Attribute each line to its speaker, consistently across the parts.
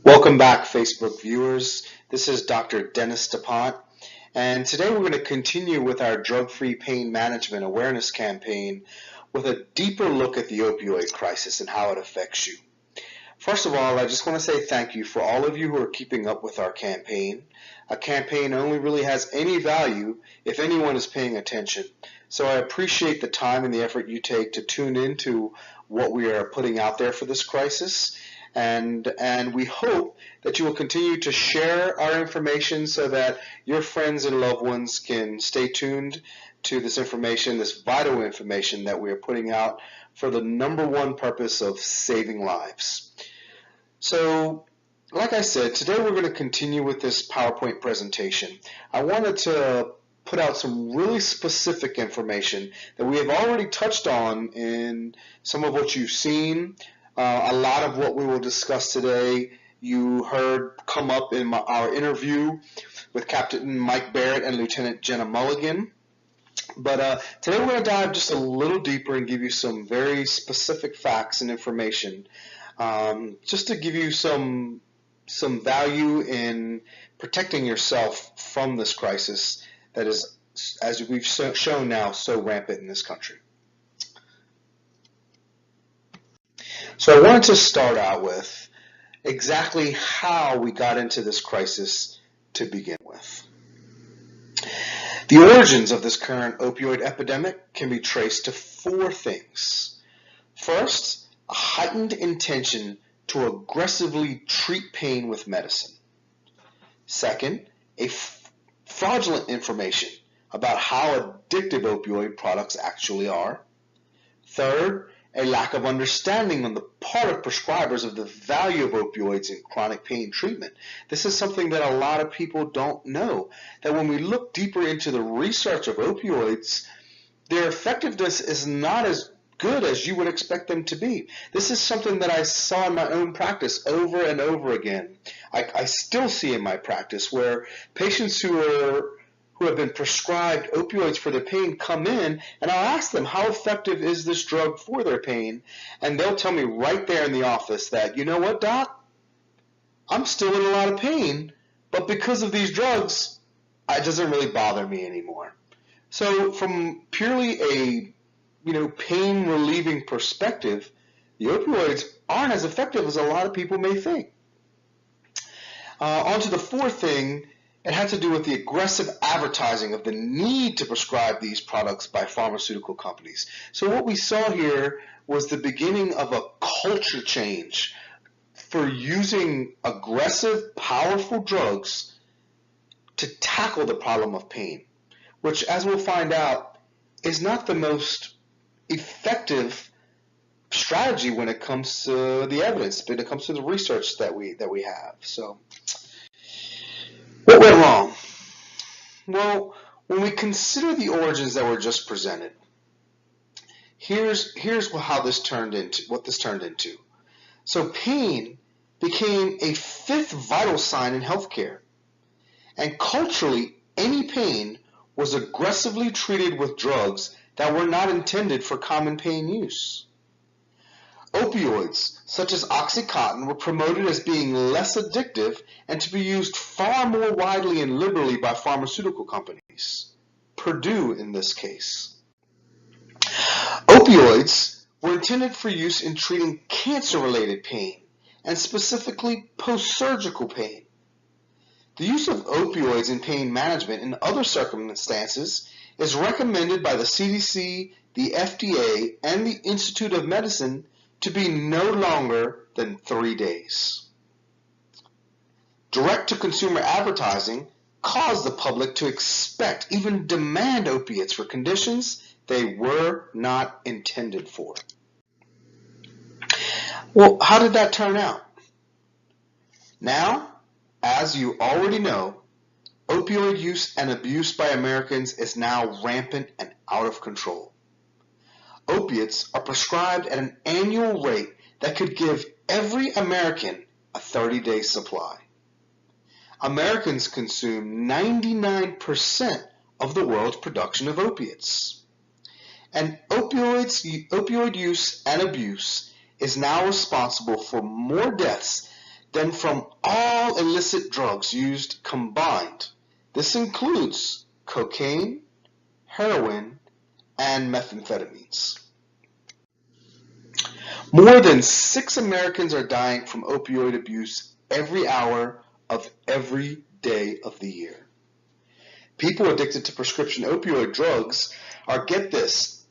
Speaker 1: Welcome back, Facebook viewers. This is Dr. Dennis DuPont, and today we're going to continue with our drug-free pain management awareness campaign with a deeper look at the opioid crisis and how it affects you. First of all, I just want to say thank you for all of you who are keeping up with our campaign. A campaign only really has any value if anyone is paying attention. So I appreciate the time and the effort you take to tune into what we are putting out there for this crisis. And we hope that you will continue to share our information so that your friends and loved ones can stay tuned to this information, this vital information that we are putting out for the number one purpose of saving lives. So, like I said, today we're going to continue with this PowerPoint presentation. I wanted to put out some really specific information that we have already touched on in some of what you've seen. A lot of what we will discuss today you heard come up in our interview with Captain Mike Barrett and Lieutenant Jenna Mulligan. But today we're going to dive just a little deeper and give you some very specific facts and information, just to give you some value in protecting yourself from this crisis that is, as we've shown now, so rampant in this country. So I wanted to start out with exactly how we got into this crisis to begin with. The origins of this current opioid epidemic can be traced to four things. First, a heightened intention to aggressively treat pain with medicine. Second, a fraudulent information about how addictive opioid products actually are. Third, a lack of understanding on the part of prescribers of the value of opioids in chronic pain treatment. This is something that a lot of people don't know, that when we look deeper into the research of opioids, their effectiveness is not as good as you would expect them to be. This is something that I saw in my own practice over and over again. I still see in my practice where patients who have been prescribed opioids for their pain come in, and I'll ask them, how effective is this drug for their pain? And they'll tell me right there in the office that, you know what, doc? I'm still in a lot of pain, but because of these drugs, it doesn't really bother me anymore. So from purely a pain relieving perspective, the opioids aren't as effective as a lot of people may think. On to the fourth thing. It had to do with the aggressive advertising of the need to prescribe these products by pharmaceutical companies. So what we saw here was the beginning of a culture change for using aggressive, powerful drugs to tackle the problem of pain, which, as we'll find out, is not the most effective strategy when it comes to the evidence, when it comes to the research that we have. So, what went wrong? Well, when we consider the origins that were just presented, here's how this turned into. So pain became a fifth vital sign in healthcare, and culturally, any pain was aggressively treated with drugs that were not intended for common pain use. Opioids, such as Oxycontin, were promoted as being less addictive and to be used far more widely and liberally by pharmaceutical companies. Purdue in this case. Opioids were intended for use in treating cancer-related pain, and specifically post-surgical pain. The use of opioids in pain management in other circumstances is recommended by the CDC, the FDA, and the Institute of Medicine to be no longer than 3 days. Direct-to-consumer advertising caused the public to expect, even demand opiates for conditions they were not intended for. Well, how did that turn out? Now, as you already know, opioid use and abuse by Americans is now rampant and out of control. Opiates are prescribed at an annual rate that could give every American a 30-day supply. Americans consume 99% of the world's production of opiates. And opioid use and abuse is now responsible for more deaths than from all illicit drugs used combined. This includes cocaine, heroin, and methamphetamines. More than 6 Americans are dying from opioid abuse every hour of every day of the year. People addicted to prescription opioid drugs are, get this,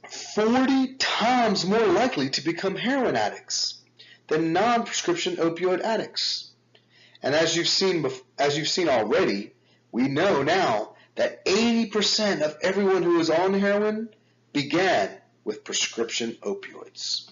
Speaker 1: 40 times more likely to become heroin addicts than non-prescription opioid addicts. And as you've seen already, we know now that 80% of everyone who is on heroin began with prescription opioids.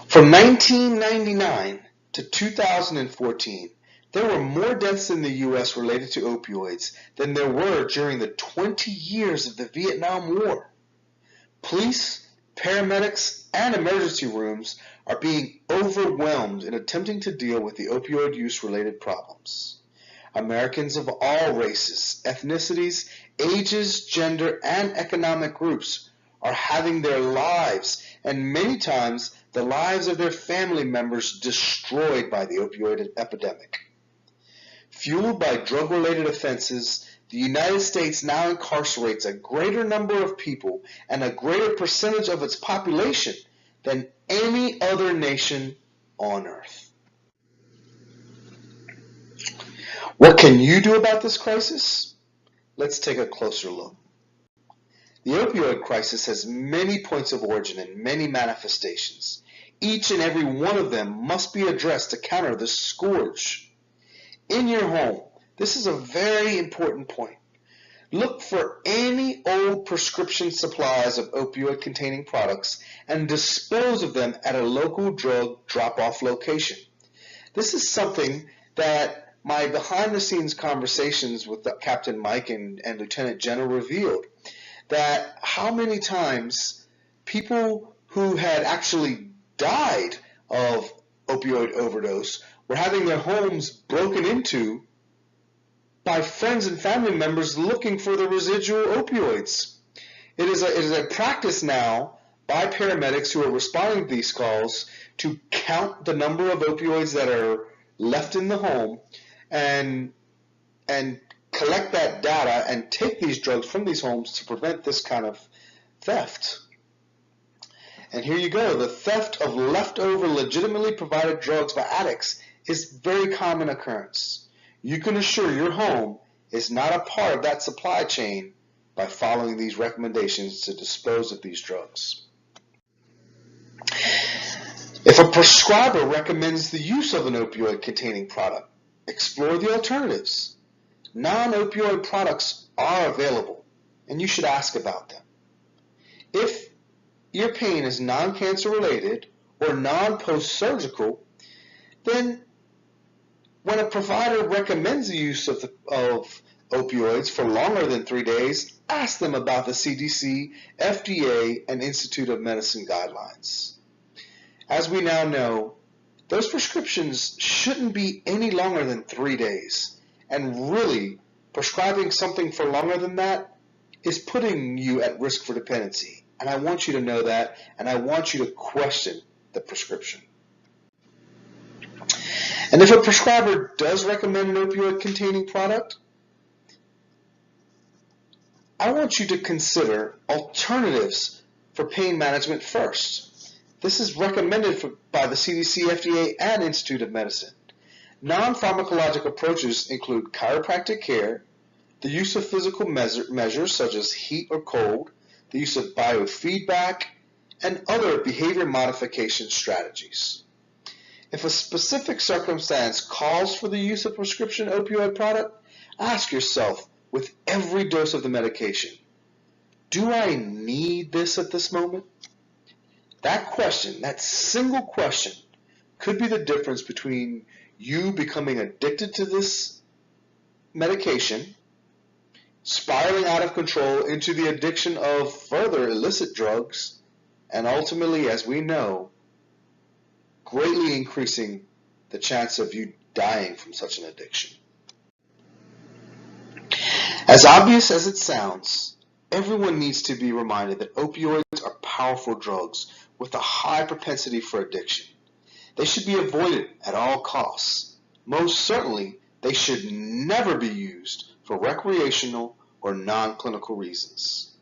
Speaker 1: From 1999 to 2014, there were more deaths in the U.S. related to opioids than there were during the 20 years of the Vietnam War. Police, paramedics, and emergency rooms are being overwhelmed in attempting to deal with the opioid use-related problems. Americans of all races, ethnicities, ages, gender, and economic groups are having their lives, and many times the lives of their family members, destroyed by the opioid epidemic. Fueled by drug-related offenses, the United States now incarcerates a greater number of people and a greater percentage of its population than any other nation on earth. What can you do about this crisis? Let's take a closer look. The opioid crisis has many points of origin and many manifestations. Each and every one of them must be addressed to counter this scourge. In your home, this is a very important point. Look for any old prescription supplies of opioid-containing products and dispose of them at a local drug drop-off location. This is something that my behind-the-scenes conversations with Captain Mike and Lieutenant General revealed, that how many times people who had actually died of opioid overdose were having their homes broken into by friends and family members looking for the residual opioids. It is a practice now by paramedics who are responding to these calls to count the number of opioids that are left in the home and collect that data and take these drugs from these homes to prevent this kind of theft. And here you go, the theft of leftover legitimately provided drugs by addicts is a very common occurrence. You can assure your home is not a part of that supply chain by following these recommendations to dispose of these drugs. If a prescriber recommends the use of an opioid-containing product, explore the alternatives. Non-opioid products are available, and you should ask about them. If your pain is non-cancer related or non-post-surgical, then when a provider recommends the use of opioids for longer than 3 days, ask them about the CDC, FDA, and Institute of Medicine guidelines. As we now know, those prescriptions shouldn't be any longer than 3 days, and really, prescribing something for longer than that is putting you at risk for dependency. And I want you to know that, and I want you to question the prescription. And if a prescriber does recommend an opioid-containing product, I want you to consider alternatives for pain management first. This is recommended by the CDC, FDA, and Institute of Medicine. Non-pharmacologic approaches include chiropractic care, the use of physical measures such as heat or cold, the use of biofeedback, and other behavior modification strategies. If a specific circumstance calls for the use of a prescription opioid product, ask yourself with every dose of the medication, do I need this at this moment? That question, that single question, could be the difference between you becoming addicted to this medication, spiraling out of control into the addiction of further illicit drugs, and ultimately, as we know, greatly increasing the chance of you dying from such an addiction. As obvious as it sounds, everyone needs to be reminded that opioids are powerful drugs with a high propensity for addiction. They should be avoided at all costs. Most certainly, they should never be used for recreational or non-clinical reasons.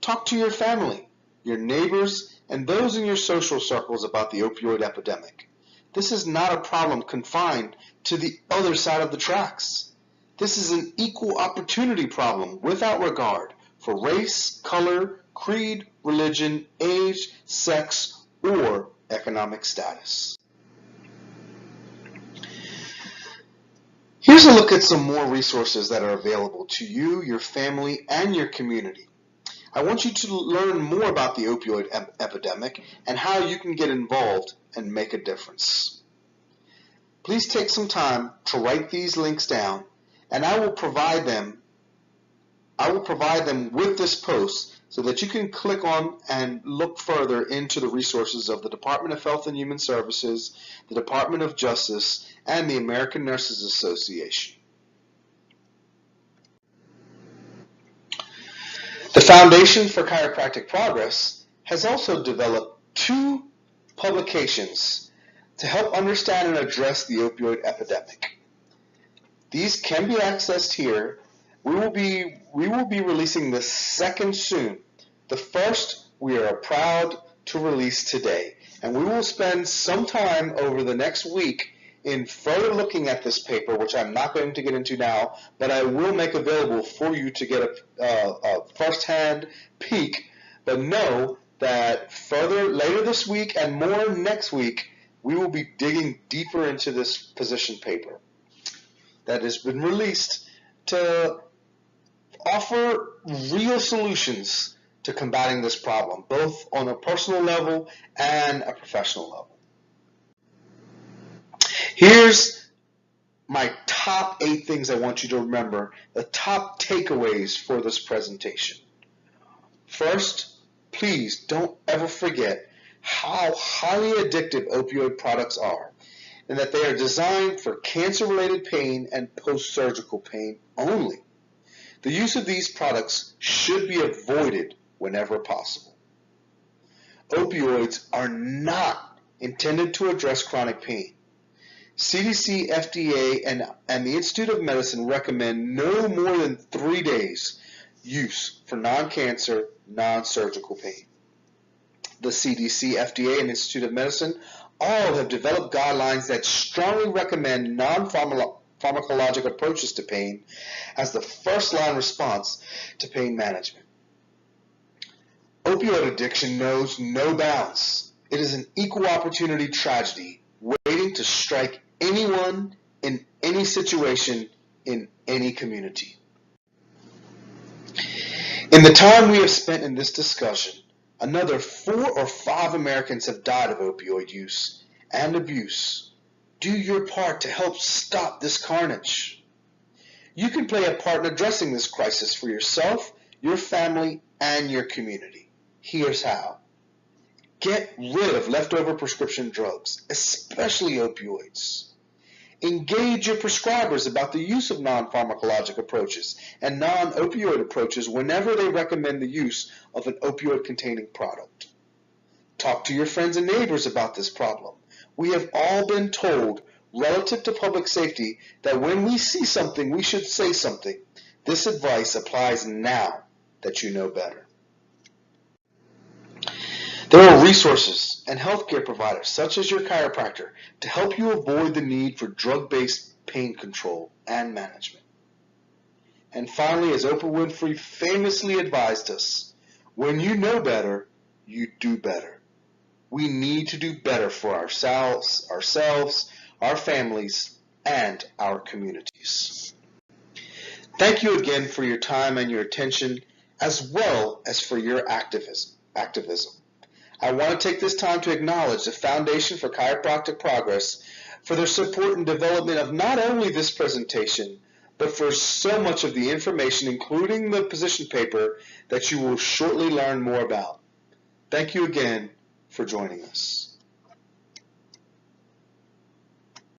Speaker 1: Talk to your family, your neighbors, and those in your social circles about the opioid epidemic. This is not a problem confined to the other side of the tracks. This is an equal opportunity problem without regard for race, color, creed, religion, age, sex, or economic status. Here's a look at some more resources that are available to you, your family, and your community. I want you to learn more about the opioid epidemic and how you can get involved and make a difference. Please take some time to write these links down, and I will provide them with this post so that you can click on and look further into the resources of the Department of Health and Human Services, the Department of Justice, and the American Nurses Association. The Foundation for Chiropractic Progress has also developed 2 publications to help understand and address the opioid epidemic. These can be accessed here. We will be releasing the second soon. The first we are proud to release today, and we will spend some time over the next week in further looking at this paper, which I'm not going to get into now, but I will make available for you to get a first-hand peek. But know that later this week and more next week, we will be digging deeper into this position paper that has been released to offer real solutions to combating this problem, both on a personal level and a professional level. Here's my top 8 things I want you to remember, the top takeaways for this presentation. First, please don't ever forget how highly addictive opioid products are, and that they are designed for cancer-related pain and post-surgical pain only. The use of these products should be avoided whenever possible. Opioids are not intended to address chronic pain. CDC, FDA, and the Institute of Medicine recommend no more than 3 days use for non-cancer, non-surgical pain. The CDC, FDA, and Institute of Medicine all have developed guidelines that strongly recommend non-pharmacologic approaches to pain as the first-line response to pain management. Opioid addiction knows no bounds. It is an equal opportunity tragedy waiting to strike anyone in any situation in any community. In the time we have spent in this discussion, another 4 or 5 Americans have died of opioid use and abuse. Do your part to help stop this carnage. You can play a part in addressing this crisis for yourself, your family, and your community. Here's how. Get rid of leftover prescription drugs, especially opioids. Engage your prescribers about the use of non-pharmacologic approaches and non-opioid approaches whenever they recommend the use of an opioid-containing product. Talk to your friends and neighbors about this problem. We have all been told, relative to public safety, that when we see something, we should say something. This advice applies now that you know better. There are resources and healthcare providers, such as your chiropractor, to help you avoid the need for drug-based pain control and management. And finally, as Oprah Winfrey famously advised us, when you know better, you do better. We need to do better for ourselves, our families, and our communities. Thank you again for your time and your attention, as well as for your activism. I want to take this time to acknowledge the Foundation for Chiropractic Progress for their support and development of not only this presentation, but for so much of the information, including the position paper, that you will shortly learn more about. Thank you again for joining us.